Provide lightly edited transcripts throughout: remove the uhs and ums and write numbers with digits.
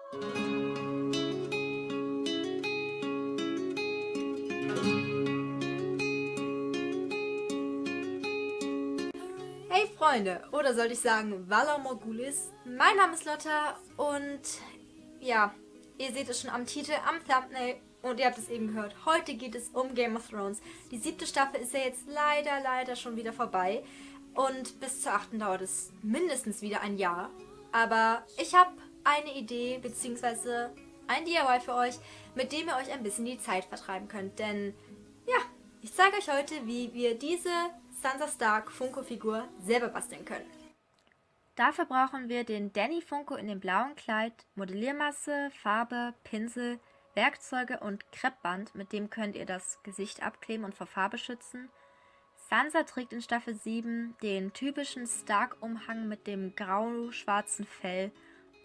Hey Freunde, oder sollte ich sagen Valar Morghulis. Mein Name ist Lotta und ja, ihr seht es schon am Titel, am Thumbnail und ihr habt es eben gehört. Heute geht es um Game of Thrones. Die 7. Staffel ist ja jetzt leider schon wieder vorbei und bis zur 8. dauert es mindestens wieder ein Jahr. Aber ich habe eine Idee bzw. ein DIY für euch, mit dem ihr euch ein bisschen die Zeit vertreiben könnt. Denn ja, ich zeige euch heute, wie wir diese Sansa Stark Funko-Figur selber basteln können. Dafür brauchen wir den Danny Funko in dem blauen Kleid, Modelliermasse, Farbe, Pinsel, Werkzeuge und Kreppband, mit dem könnt ihr das Gesicht abkleben und vor Farbe schützen. Sansa trägt in Staffel 7 den typischen Stark-Umhang mit dem grau-schwarzen Fell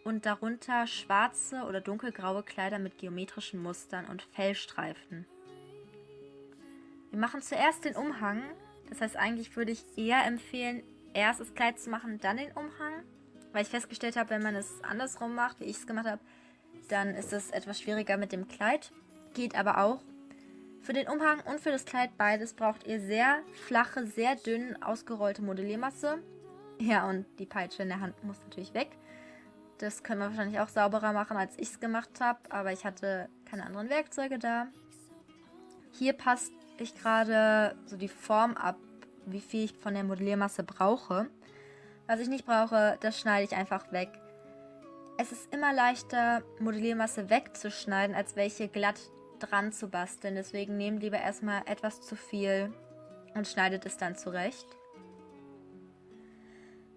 und darunter schwarze oder dunkelgraue Kleider mit geometrischen Mustern und Fellstreifen. Wir machen zuerst den Umhang, das heißt eigentlich würde ich eher empfehlen, erst das Kleid zu machen, dann den Umhang, weil ich festgestellt habe, wenn man es andersrum macht, wie ich es gemacht habe, dann ist es etwas schwieriger mit dem Kleid, geht aber auch. Für den Umhang und für das Kleid beides braucht ihr sehr flache, sehr dünn ausgerollte Modelliermasse. Ja, und die Peitsche in der Hand muss natürlich weg. Das können wir wahrscheinlich auch sauberer machen, als ich es gemacht habe, aber ich hatte keine anderen Werkzeuge da. Hier passt ich gerade so die Form ab, wie viel ich von der Modelliermasse brauche. Was ich nicht brauche, das schneide ich einfach weg. Es ist immer leichter, Modelliermasse wegzuschneiden, als welche glatt dran zu basteln. Deswegen nehmt lieber erstmal etwas zu viel und schneidet es dann zurecht.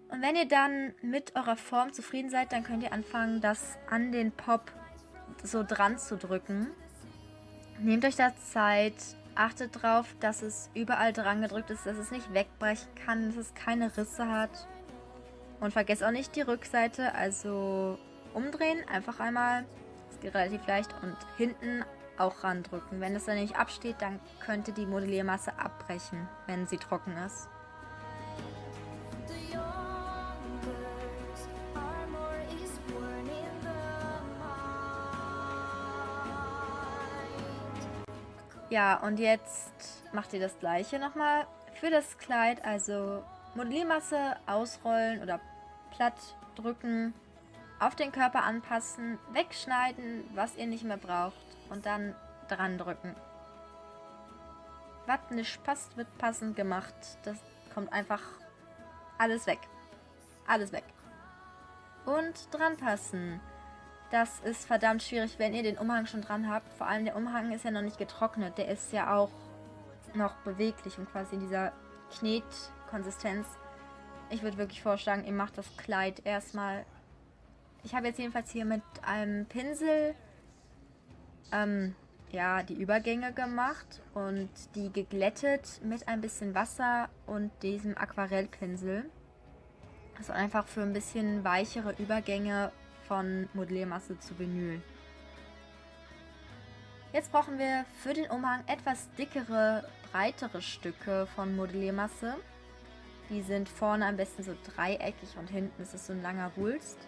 Und wenn ihr dann mit eurer Form zufrieden seid, dann könnt ihr anfangen, das an den Pop so dran zu drücken. Nehmt euch da Zeit, achtet drauf, dass es überall dran gedrückt ist, dass es nicht wegbrechen kann, dass es keine Risse hat. Und vergesst auch nicht die Rückseite, also umdrehen, einfach einmal, das geht relativ leicht, und hinten auch randrücken. Wenn es dann nicht absteht, dann könnte die Modelliermasse abbrechen, wenn sie trocken ist. Ja, und jetzt macht ihr das gleiche nochmal für das Kleid, also Modelliermasse ausrollen oder platt drücken, auf den Körper anpassen, wegschneiden, was ihr nicht mehr braucht und dann dran drücken. Was nicht passt, wird passend gemacht. Das kommt einfach alles weg. Alles weg. Und dran passen. Das ist verdammt schwierig, wenn ihr den Umhang schon dran habt. Vor allem der Umhang ist ja noch nicht getrocknet. Der ist ja auch noch beweglich und quasi in dieser Knetkonsistenz. Ich würde wirklich vorschlagen, ihr macht das Kleid erstmal. Ich habe jetzt jedenfalls hier mit einem Pinsel die Übergänge gemacht und die geglättet mit ein bisschen Wasser und diesem Aquarellpinsel. Also einfach für ein bisschen weichere Übergänge von Modelliermasse zu Vinyl. Jetzt brauchen wir für den Umhang etwas dickere, breitere Stücke von Modelliermasse. Die sind vorne am besten so dreieckig und hinten ist es so ein langer Wulst.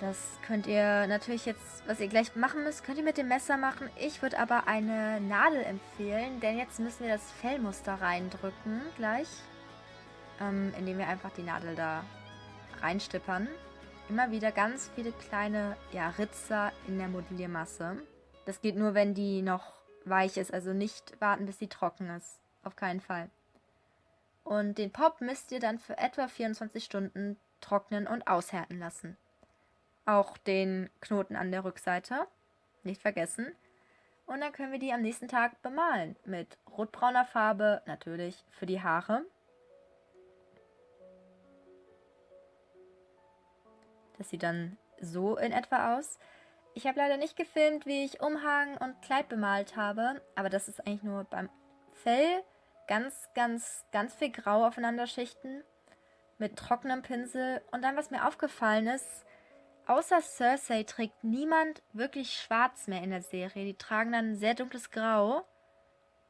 Das könnt ihr natürlich jetzt, was ihr gleich machen müsst, könnt ihr mit dem Messer machen. Ich würde aber eine Nadel empfehlen, denn jetzt müssen wir das Fellmuster reindrücken gleich, indem wir einfach die Nadel da reinstippern. Immer wieder ganz viele kleine Ritzer in der Modelliermasse. Das geht nur, wenn die noch weich ist, also nicht warten, bis sie trocken ist. Auf keinen Fall. Und den Pop müsst ihr dann für etwa 24 Stunden trocknen und aushärten lassen. Auch den Knoten an der Rückseite, nicht vergessen. Und dann können wir die am nächsten Tag bemalen mit rotbrauner Farbe, natürlich für die Haare. Das sieht dann so in etwa aus. Ich habe leider nicht gefilmt, wie ich Umhang und Kleid bemalt habe, aber das ist eigentlich nur beim Fell ganz viel Grau aufeinander schichten mit trockenem Pinsel. Und dann, was mir aufgefallen ist, außer Cersei trägt niemand wirklich schwarz mehr in der Serie. Die tragen dann sehr dunkles Grau.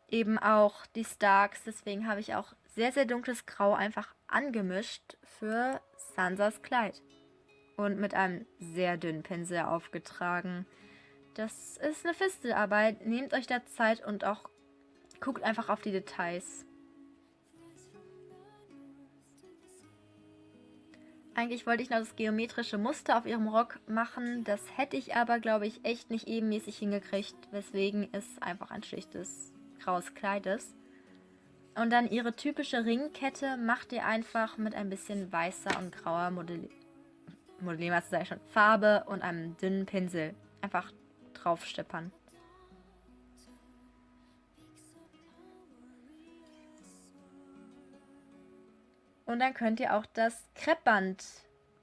Eben auch die Starks. Deswegen habe ich auch sehr dunkles Grau einfach angemischt für Sansas Kleid. und mit einem sehr dünnen Pinsel aufgetragen. Das ist eine Fistelarbeit. Nehmt euch da Zeit und auch guckt einfach auf die Details. Eigentlich wollte ich noch das geometrische Muster auf ihrem Rock machen. Das hätte ich aber, glaube ich, echt nicht ebenmäßig hingekriegt, weswegen es einfach ein schlichtes graues Kleid ist. Und dann ihre typische Ringkette macht ihr einfach mit ein bisschen weißer und grauer Farbe und einem dünnen Pinsel. Einfach draufsteppern. Und dann könnt ihr auch das Kreppband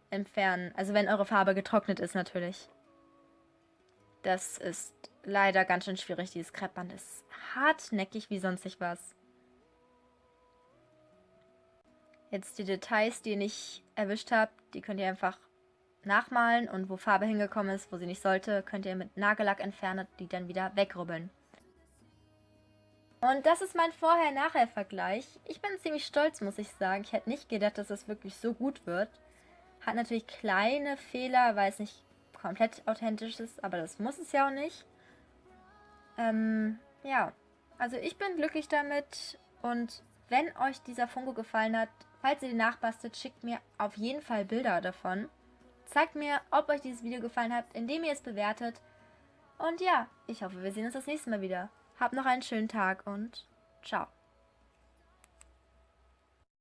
entfernen. Also wenn eure Farbe getrocknet ist natürlich. Das ist leider ganz schön schwierig. Dieses Kreppband ist hartnäckig wie sonst nicht was. Jetzt die Details, die ihr nicht erwischt habt, die könnt ihr einfach nachmalen. Und wo Farbe hingekommen ist, wo sie nicht sollte, könnt ihr mit Nagellack entfernen, die dann wieder wegrubbeln. Und das ist mein Vorher-Nachher-Vergleich. Ich bin ziemlich stolz, muss ich sagen. Ich hätte nicht gedacht, dass es wirklich so gut wird. Hat natürlich kleine Fehler, weil es nicht komplett authentisch ist, aber das muss es ja auch nicht. Ja, also ich bin glücklich damit. Und wenn euch dieser Funko gefallen hat, falls ihr den nachbastelt, schickt mir auf jeden Fall Bilder davon. Zeigt mir, ob euch dieses Video gefallen hat, indem ihr es bewertet. Und ja, ich hoffe, wir sehen uns das nächste Mal wieder. Habt noch einen schönen Tag und ciao.